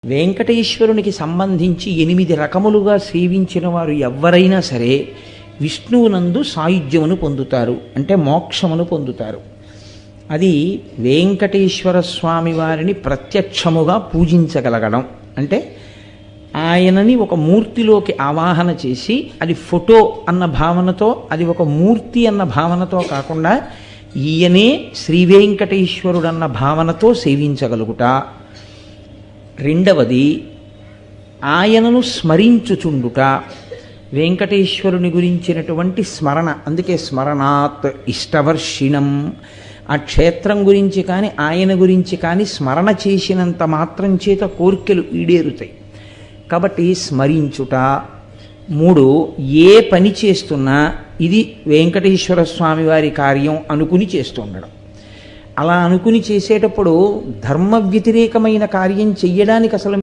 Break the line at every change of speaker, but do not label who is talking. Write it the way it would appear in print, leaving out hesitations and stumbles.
వెంకటేశ్వరునికి సంబంధించి 8 రకములుగా సేవించిన వారు ఎవ్వరైనా సరే విష్ణువునందు సాయుధ్యమును పొందుతారు, అంటే మోక్షమును పొందుతారు. అది వెంకటేశ్వర స్వామి వారిని ప్రత్యక్షముగా పూజించగలగడం. అంటే ఆయనని ఒక మూర్తిలోకి ఆవాహన చేసి, అది ఫోటో అన్న భావనతో, అది ఒక మూర్తి అన్న భావనతో కాకుండా ఈయనే శ్రీ వెంకటేశ్వరుడన్న భావనతో సేవించగలుగుట. రెండవది ఆయనను స్మరించుచుండుట, వెంకటేశ్వరుని గురించినటువంటి స్మరణ. అందుకే స్మరణాత్ ఇష్టవర్షిణం. ఆ క్షేత్రం గురించి కానీ ఆయన గురించి కానీ స్మరణ చేసినంత మాత్రం చేత కోర్కెలు ఈడేరుతాయి. కాబట్టి స్మరించుట. 3, ఏ పని చేస్తున్నా ఇది వెంకటేశ్వర స్వామి వారి కార్యం అనుకుని చేస్తుండడం. అలా అనుకుని చేసేటప్పుడు ధర్మ వ్యతిరేకమైన కార్యం చెయ్యడానికి అసలు